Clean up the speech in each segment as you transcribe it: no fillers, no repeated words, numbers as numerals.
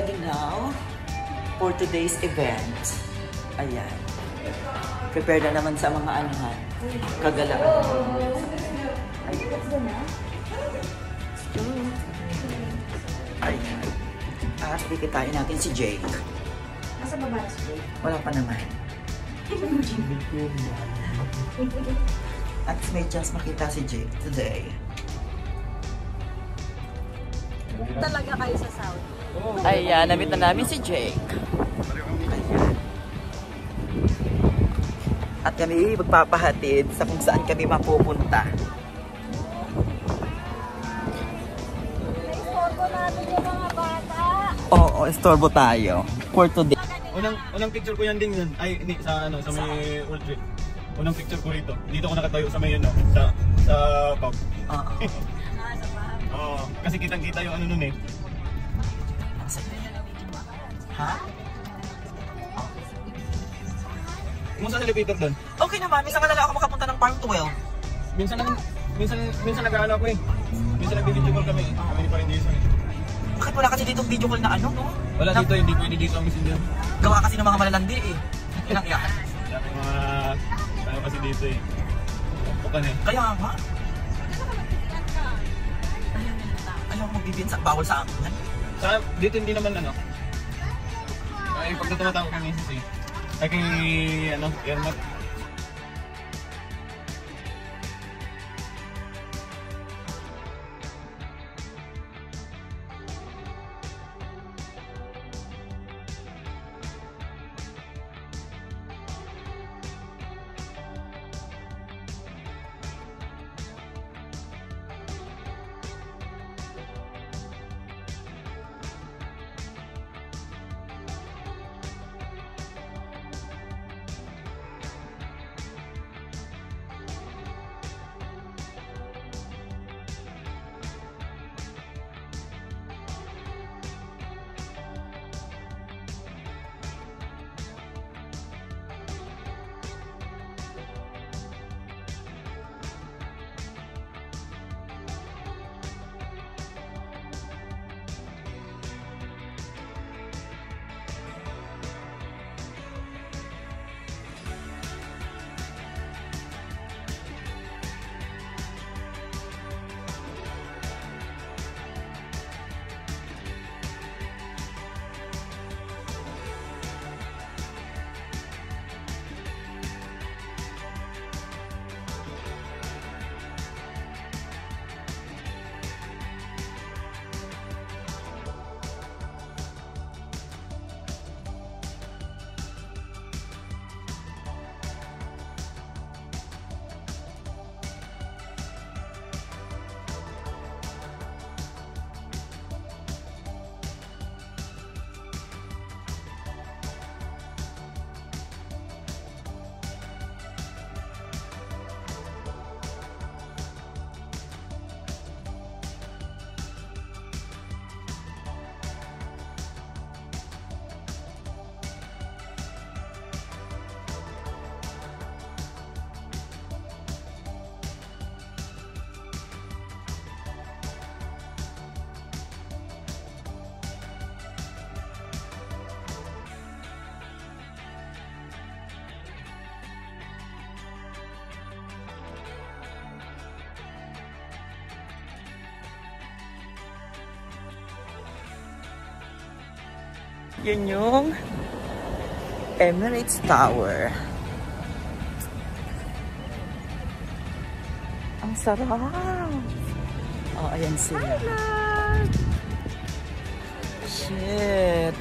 ready now for today's event. Ayan. Prepare na naman sa mga anuhan. Kagalaan. Ay, ayan. At kikitain natin si Jake. Nasa baba si Jake? Wala pa naman. At may chance makita si Jake today. Talaga kayo sa South? Ayan, namit na namin si Jake. Ayan. At kami magpapahatid sa kung saan kami mapupunta. Naistorbo natin yung mga bata. Oo, istorbo tayo. For today. Unang picture ko yan din yun. Ay, hindi, sa ano, sa may World Trip. Unang picture ko rito. Dito ako nakatayo sa may ano, sa pub. Oo, kasi kitang-kita yung ano nun eh. Ha? Kumusta sa elevator doon? Okay naman, minsan ka lang ako makapunta ng Farm 12. Minsan nag-ano ako eh. Minsan nag-video call kami. Kami ni Parin Jason. Bakit wala kasi ditong video call na ano, no? Wala dito, hindi pwede dito ang messenger. Gawa kasi ng mga malalandi eh. Iyak-iyak. Dami mga, ano kasi dito eh. Pukan eh. Kaya nga. Ayaw ko magbibinsa, bawal sa akin. Dito hindi naman ano. Ay, pag tumatawag kami misis eh. Ay kay, ano, Airmat. Yun yung Emirates Tower. Ang sarap. Oh, ayan sila. Shit.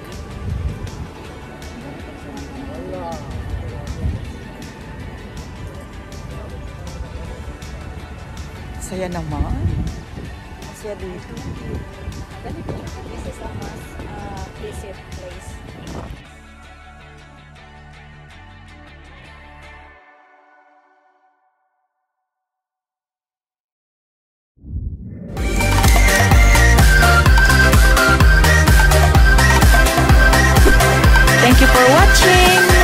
Saya naman. Saya dito. This is a must visit place. Thank you for watching.